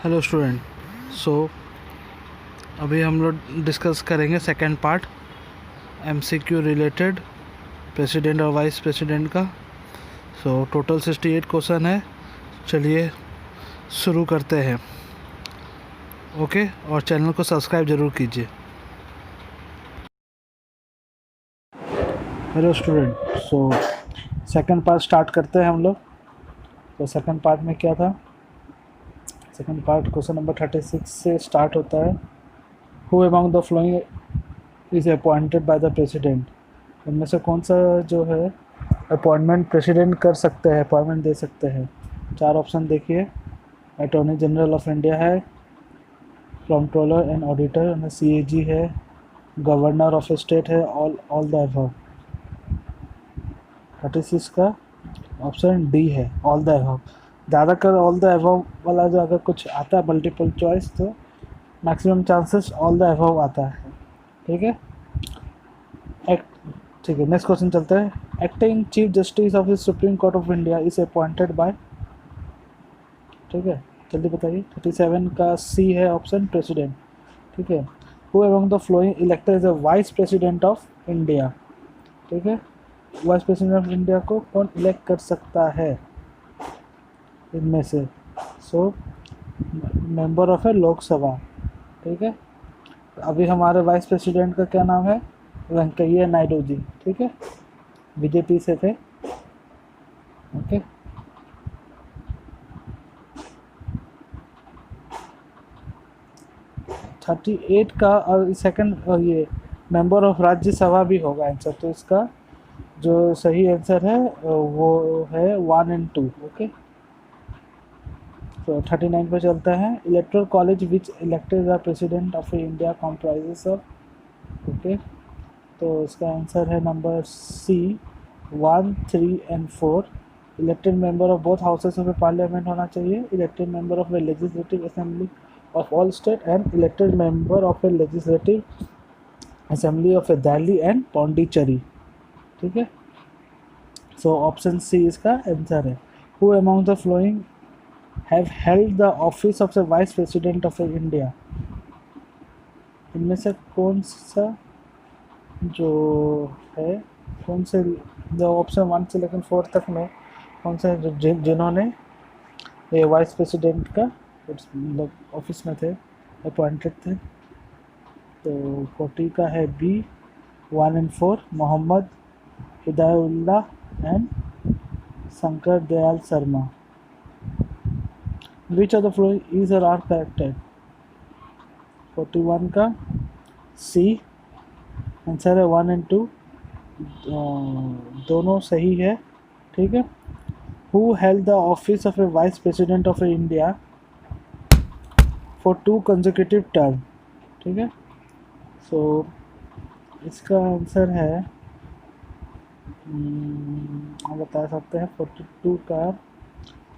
Hello student. सो अभी हम लोग डिस्कस करेंगे second part MCQ related president और वाइस प्रेसिडेंट का। सो टोटल 68 क्वेश्चन है। चलिए शुरू करते हैं। ओके, और चैनल को सब्सक्राइब ज़रूर कीजिए। Hello student. So second part start करते हैं हम लोग। तो सेकेंड पार्ट में क्या था? सेकेंड पार्ट क्वेश्चन नंबर 36 से स्टार्ट होता है। Who among the following is appointed by the president. इनमें से कौन सा जो है अपॉइंटमेंट प्रेसिडेंट कर सकते हैं, अपॉइंटमेंट दे सकते हैं? चार ऑप्शन देखिए। अटॉर्नी जनरल ऑफ इंडिया है, कंट्रोलर एंड ऑडिटर, सीएजी है, गवर्नर ऑफ स्टेट है, ऑल द अबव। 36 का ऑप्शन डी है, ऑल द अबव। ज़्यादातर ऑल द अबव वाला जो अगर कुछ आता है मल्टीपल चॉइस तो maximum chances all the above आता है। ठीक है, ठीक है। नेक्स्ट क्वेश्चन चलते हैं। Acting chief justice of the supreme court of India is appointed by. ठीक है, जल्दी बताइए। 37 का सी है ऑप्शन, प्रेसिडेंट। ठीक है। Who among the following elected as a vice president of India. ठीक है, वाइस प्रेसिडेंट ऑफ इंडिया को कौन इलेक्ट कर सकता है इनमें से? सो मेंबर ऑफ ए लोकसभा। ठीक है, अभी हमारे वाइस प्रेसिडेंट का क्या नाम है? वेंकैया नायडू जी। ठीक है, बीजेपी से थे। ओके, 38 का और सेकंड ये मेंबर ऑफ राज्यसभा भी होगा आंसर। तो इसका जो सही आंसर है वो है 1 और 2। ओके, तो 39 पे चलता है। Electoral college which elected the president of India comprises of. Okay, तो इसका आंसर है नंबर सी, 1, 3 और 4। Elected member of both houses of parliament होना चाहिए। Elected member of the legislative assembly of all state and elected member of a legislative assembly of a Delhi and Pondicherry। ठीक है, so option C इसका answer है। Who among the following have held the office of the vice president of India। इनमें से कौन सा जो है, कौन से जो ऑप्शन 1 से लेकर 4 तक में कौन से जिन्होंने ये वाइस प्रेसिडेंट का मतलब ऑफिस में थे, अपॉइंटेड थे? तो 40 का है बी, 1 और 4, Mohammad Hidayatullah and Shankar Dayal Sharma. Which of the following is are corrected? 41 का सी आंसर है, 1 और 2 दोनों सही है। ठीक है। Who held the office of A vice president of India for 2 consecutive term. ठीक है, सो इसका आंसर है हम बता सकते हैं 42 का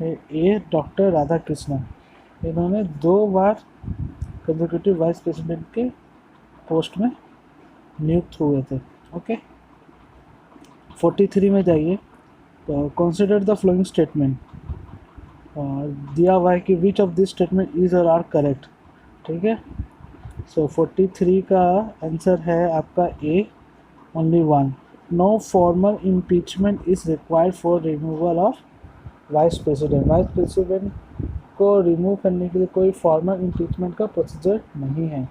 है ए, डॉक्टर राधा कृष्णन। इन्होंने 2 बार कंसेक्यूटिव वाइस प्रेसिडेंट के पोस्ट में नियुक्त हुए थे। ओके, 43 में जाइए। तो कंसिडर द फ्लोइंग स्टेटमेंट। दिया हुआ है कि which of this statement is और आर करेक्ट। ठीक है, सो 43 का आंसर है आपका A, only 1। No formal impeachment is required for removal of vice president. Vice president को रिमूव करने के लिए कोई फॉर्मल इम्पीचमेंट का प्रोसीजर नहीं है।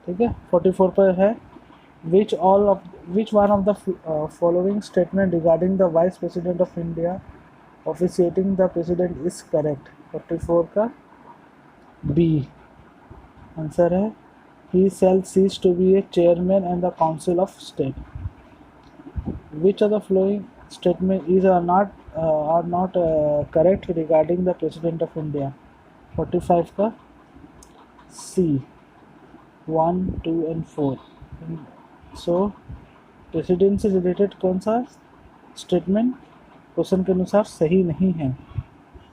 ठीक है, 44 पर है which one of the following statement regarding the vice president of India officiating the president is correct। 44 का बी आंसर है, he shall cease to be a chairman and the council of state। which of the following statement is are not correct regarding the president of India। 45 का सी, 1, 2 और 4। सो president से related कौन सा statement question के अनुसार सही नहीं है?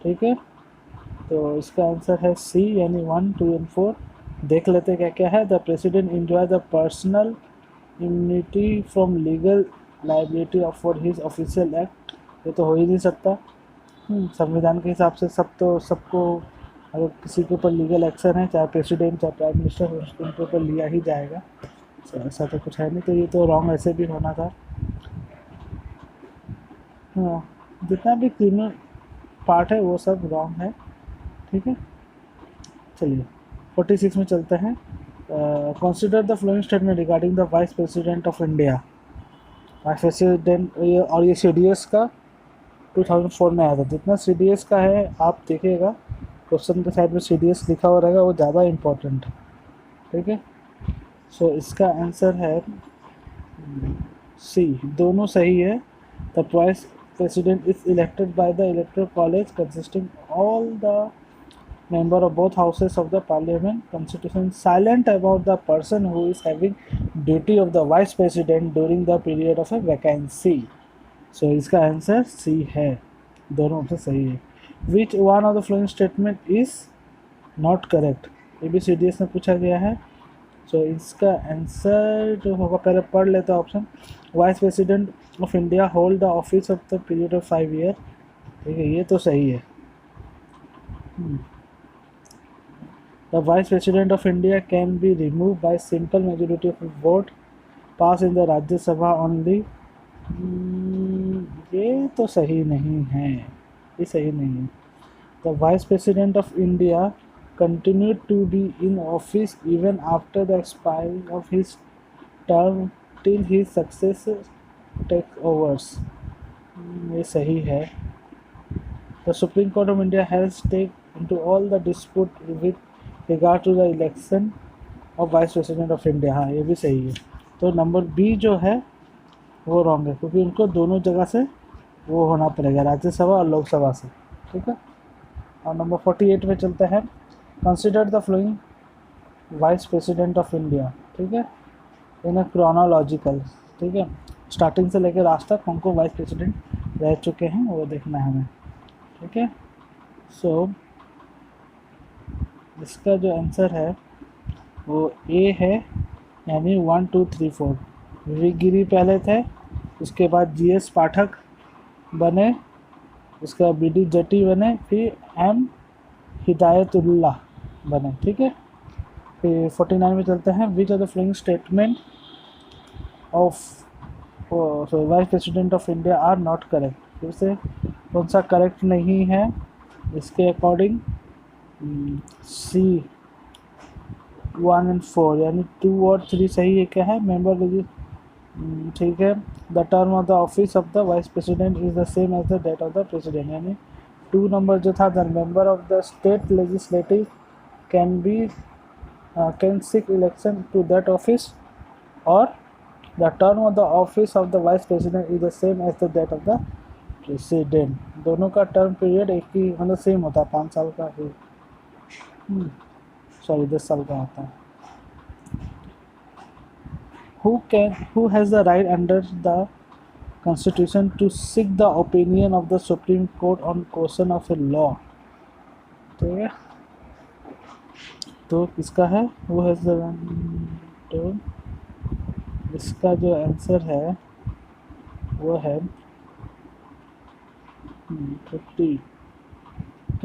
ठीक है, तो इसका आंसर है सी, यानी 1, 2 और 4। देख लेते क्या क्या है। The president enjoy the personal immunity from legal liability of for his official act. ये तो हो ही नहीं सकता। संविधान के हिसाब से सबको अगर किसी के ऊपर लीगल एक्शन है, चाहे प्रेसिडेंट चाहे प्राइम मिनिस्टर, उनके ऊपर लिया ही जाएगा। ऐसा तो कुछ है नहीं, तो ये तो रॉन्ग ऐसे भी होना था। हाँ, जितना भी क्रिमिनल पार्ट है वो सब रॉन्ग है। ठीक है, चलिए 46 में चलते हैं। Consider the following statement regarding the vice president of India. Vice president, और ये CDS का 2004 में आया था। जितना CDS का है आप देखिएगा, क्वेश्चन के साइड में CDS लिखा हुआ रहेगा, वो ज़्यादा इम्पोर्टेंट है। ठीक है, सो इसका आंसर है सी, दोनों सही है। The vice president is elected by the electoral college consisting all the member of both houses of the parliament. Constitution silent about the person who is having duty of the vice president during the period of a vacancy. So इसका answer C है, दोनों option सही है। Which one of the following statement is not correct? ये भी CDS में पूछा गया है। So इसका आंसर जो होगा, पहले पढ़ लेते हैं option. Vice president of India hold the office of the period of 5 year. ठीक है, ये तो सही है। The Vice President of India can be removed by simple majority of vote pass in the Rajya Sabha only. ये तो सही नहीं है, ये सही नहीं है। The Vice President of India continued to be in office even after the expiry of his term till his successor takes overs. ये सही है। The Supreme Court of India has taken into all the dispute with regard to the election of Vice President of India। हाँ, ये भी सही है। तो number B जो है वो रॉन्ग है, क्योंकि उनको दोनों जगह से वो होना पड़ेगा, राज्यसभा और लोकसभा से। ठीक है, और नंबर 48 में चलते हैं। Consider the flowing vice president of India. ठीक है, इन क्रोनोलॉजिकल। ठीक है, स्टार्टिंग से लेकर लास्ट तक हमको वाइस प्रेसिडेंट रह चुके हैं, वो देखना है हमें। ठीक है, सो इसका जो आंसर है वो ए है, यानी 1 2 3 4। विवेक गिरी पहले थे, उसके बाद GS पाठक बने, उसके बाद BD जटी बने, फिर M हिदायतुल्लाह बने। ठीक है, फिर 49 में चलते हैं। Which are the following statement of vice president of India are not correct. फिर से कौन सा करेक्ट नहीं है इसके अकॉर्डिंग? C 1 and 4, यानी 2 और 3 सही है। क्या है? मेंबर ठीक है। The term of the office of the vice president is the same as the date of the president, यानी 2 नंबर जो था, the member of the state legislative can seek election to that office, और the term of the office of the vice president is the same as the date of the president. दोनों का term period एक ही, मतलब same होता है, 5 साल का ही, sorry 10 साल का होता है। Who has the right under the Constitution to seek the opinion of the Supreme Court on question of a law? ठीक है, तो किसका है? Who has the तो इसका जो आंसर है वो है 50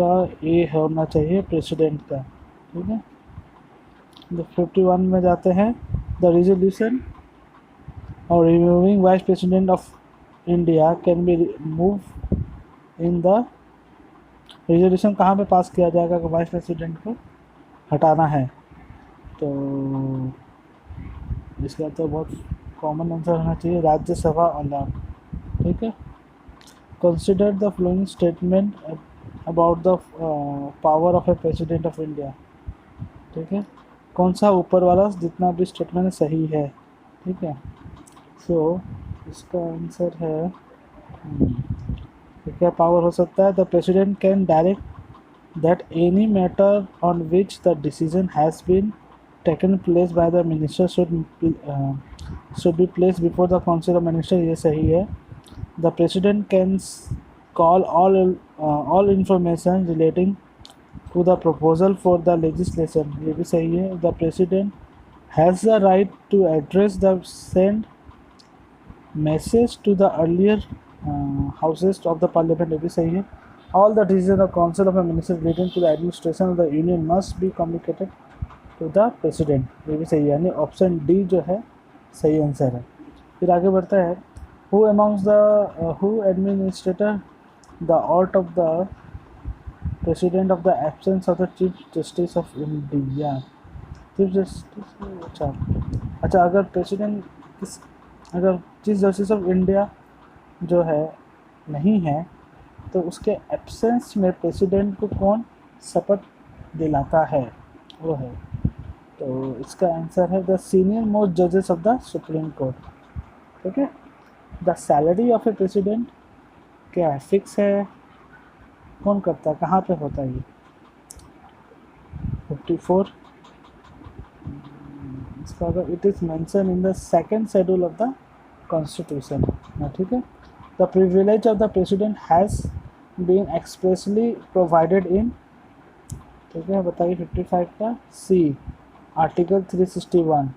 का ए होना चाहिए, प्रेसिडेंट का। ठीक है, 51 में जाते हैं। द रिजोल्यूशन और removing vice president of India can be move in the resolution कहाँ पे पास किया जाएगा कि वाइस प्रेसिडेंट को हटाना है? तो इसका तो बहुत कॉमन आंसर होना चाहिए, राज्यसभा और नॉट। ठीक है, consider the following statement about the power of A president of India. ठीक है, कौन सा ऊपर वाला जितना भी स्टेटमेंट सही है? ठीक है, सो इसका आंसर है क्या पावर हो सकता है? The president can direct that any matter on which the decision has been taken place by the minister should be place before the council of minister. ये सही है। The president can call all information relating to the proposal for the legislation, ये भी सही है। The president has the right to address the send message to the earlier houses of the parliament, ये भी सही है। All the decisions of council of a ministry relating to the administration of the union must be communicated to the president. ये भी सही है, यानी option D जो है सही आंसर है। फिर आगे बढ़ता है, who amongst the who administrator the art of the president of the absence of the chief justice of India. Chief justice, अच्छा अगर प्रेसिडेंट किस, अगर चीफ जस्टिस ऑफ इंडिया जो है नहीं है तो उसके एब्सेंस में प्रेसिडेंट को कौन शपथ दिलाता है, वो है। तो इसका आंसर है द सीनियर मोस्ट जजेस ऑफ द सुप्रीम कोर्ट। ठीक है। The salary of A president क्या है, फिक्स है, कौन करता है, कहाँ पे होता है ये। 54 इसका अगर it is mention in the second schedule of the constitution. ठीक है। The privilege of the president has been expressly provided in, ठीक है बताइए 55 का C, article 361।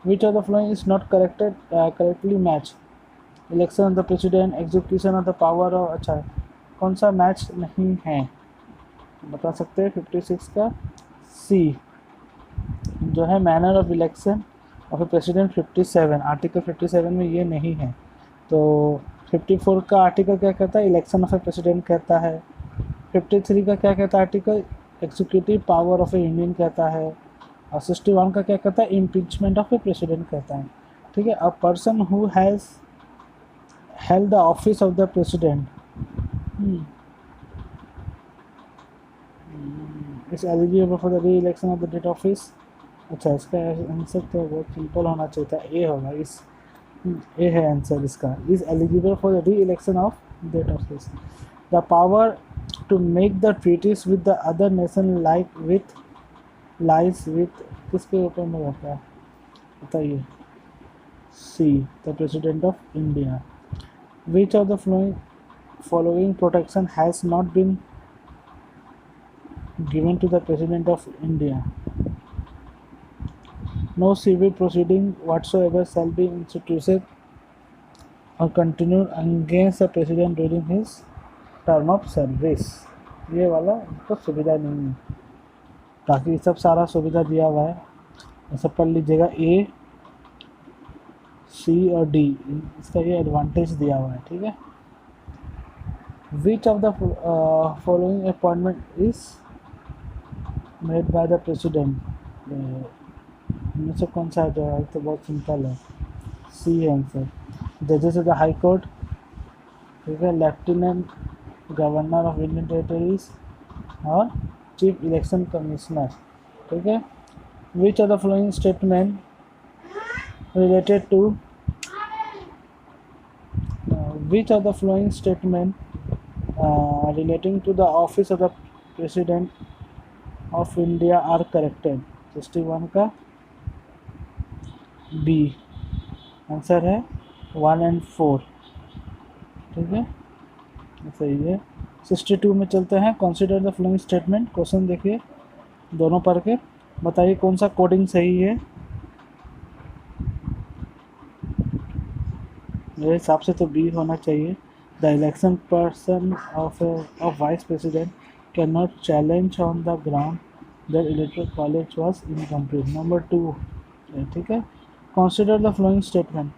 Which of the following is not correctly match, election of the president, execution of the power of, अच्छा कौन सा match नहीं है बता सकते हैं। 56 का सी जो है manner of election of A president 57, article 57 में ये नहीं है। तो 54 का आर्टिकल क्या कहता है, इलेक्शन ऑफ ए प्रेसिडेंट कहता है। 53 का क्या कहता है article, executive power of A union कहता है। और 61 का क्या कहता है, इम्पीचमेंट ऑफ ए प्रेसिडेंट कहता है। ठीक है। A person who has held the office of the president is eligible for the reelection of the that office. अच्छा इसका आंसर तो बहुत सिंपल होना चाहिए था, ए होगा, इस ए है आंसर इसका, is eligible for the reelection of that office. The power to make the treaties with the other nation like with lies with किसके ऊपर में रहता है बताइए। C the president of India. Which of the following protection has not been given to the president of India. No civil proceeding whatsoever shall be instituted or continued against the president during his term of service। ये वाला इनको सुविधा नहीं है, बाकी सब सारा सुविधा दिया हुआ है। ये सब पढ़ लीजिएगा, ए सी और डी इसका ये एडवांटेज दिया हुआ है। ठीक है। Which of the following appointment is made by the president, इनमें से कौन सा जो है, तो बहुत सिंपल है, सी है आंसर। जजेस ऑफ द हाई कोर्ट, ठीक है, lieutenant governor of Indian territories और चीफ इलेक्शन कमिश्नर। ठीक है। Which of the following statement related to which of the following statement relating to the office of the president of India are corrected. 61 का B answer है 1 और 4। ठीक है, सही है। 62 में चलते हैं। Consider the following statement. Question देखिए, दोनों पढ़ के बताइए कौन सा कोडिंग सही है। मेरे हिसाब से तो बी होना चाहिए। The election person of vice president can not challenge on the ground that electoral college was incomplete. Number 2। ठीक है। Consider the following statement.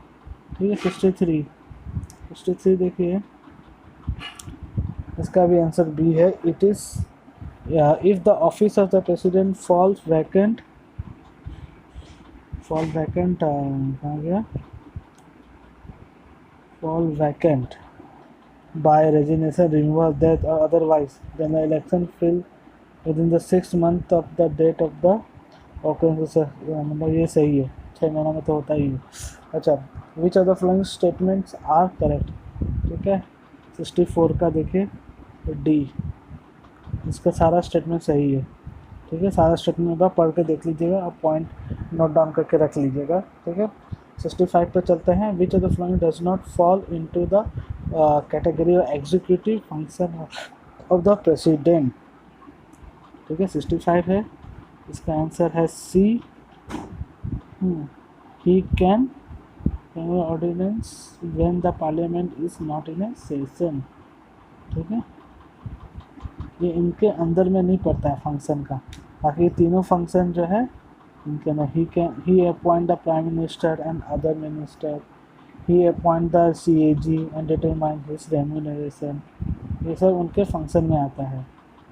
ठीक है। 63 देखिए, इसका भी आंसर बी है। It is if the office of the president falls vacant कहाँ गया, fall vacant by resignation, removal, death और otherwise then the election fill within the 6 month of the date of the occurrence. मतलब ये सही है, 6 महीना में तो होता ही है। अच्छा, which of the following statements are correct. ठीक है। 64 का देखिए, डी, इसका सारा स्टेटमेंट सही है। ठीक है, सारा स्टेटमेंट आप पढ़ के देख लीजिएगा और पॉइंट नोट डाउन करके रख लीजिएगा। ठीक है। 65 पे चलते हैं। Which of the following does not fall into the category of executive function of the president. ठीक है, 65 है, इसका आंसर है C. He can ordinance when the parliament is not in a session. ठीक है। ये इनके अंदर में नहीं पड़ता है फंक्शन का। बाकी तीनों फंक्शन जो है इनके में he appoint the prime minister and other minister, he appoint the CAG and determine his remuneration, ये सब उनके फंक्शन में आता है।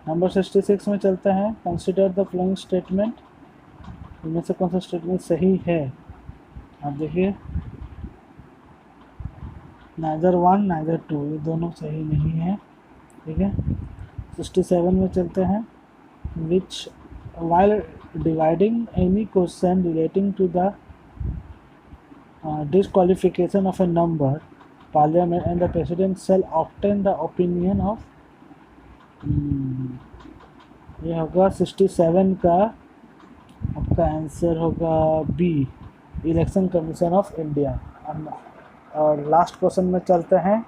नंबर 66 में चलते हैं। कंसिडर द फॉलोइंग स्टेटमेंट, इनमें से कौन सा स्टेटमेंट सही है? आप देखिए, नाइदर 1 नाइदर 2, ये दोनों सही नहीं है। ठीक है, 67 में चलते हैं। Which while dividing any question relating to the disqualification of a number, parliament and the president shall obtain the opinion of, ये होगा 67 का आपका आंसर होगा B, election commission of India. और लास्ट क्वेश्चन में चलते हैं,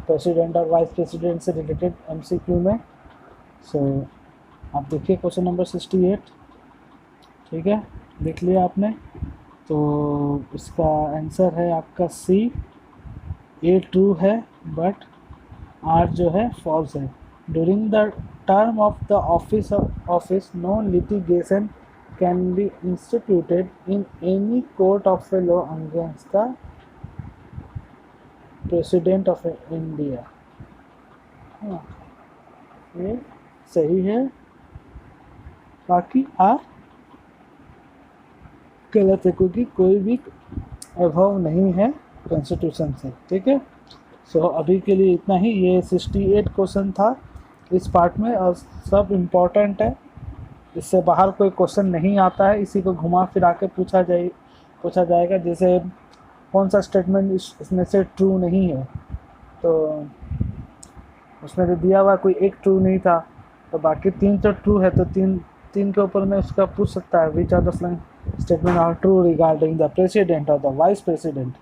प्रेसिडेंट और वाइस प्रेसिडेंट से रिलेटेड MCQ में। सो आप देखिए क्वेश्चन नंबर 68। ठीक है, देख लिया आपने, तो इसका आंसर है आपका C, A ट्रू है बट R जो है फॉल्स है। During the term of the office no litigation can be instituted in any court of law against the president of India. हाँ, ये सही है, बाकी R गलत है क्योंकि कोई भी अभाव नहीं है कॉन्स्टिट्यूशन से। ठीक है, सो अभी के लिए इतना ही। ये 68 क्वेश्चन था इस पार्ट में और सब इम्पोर्टेंट है, इससे बाहर कोई क्वेश्चन नहीं आता है। इसी को घुमा फिरा के पूछा जाएगा। जैसे कौन सा स्टेटमेंट इसमें से ट्रू नहीं है, तो उसमें जो दिया हुआ कोई एक ट्रू नहीं था, तो बाकी 3 तो ट्रू है, तो तीन के ऊपर में उसका पूछ सकता है which are the following statement are true regarding the president और द वाइस प्रेसिडेंट।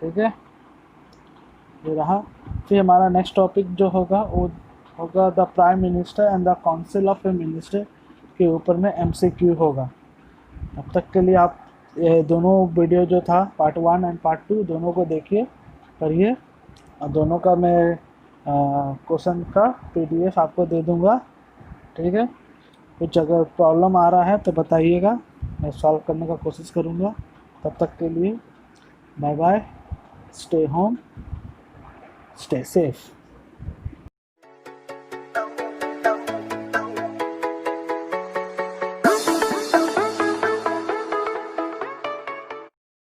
ठीक है, ये रहा। फिर हमारा नेक्स्ट टॉपिक जो होगा वो होगा the prime minister and the council of A minister के ऊपर में MCQ होगा। तब तक के लिए आप ये दोनों वीडियो जो था पार्ट 1 एंड पार्ट 2 दोनों को देखिए, पढ़िए, और दोनों का मैं क्वेश्चन का PDF आपको दे दूँगा। ठीक है, कुछ अगर प्रॉब्लम आ रहा है तो बताइएगा, मैं सॉल्व करने का कोशिश करूँगा। तब तक के लिए bye bye, stay home, stay safe.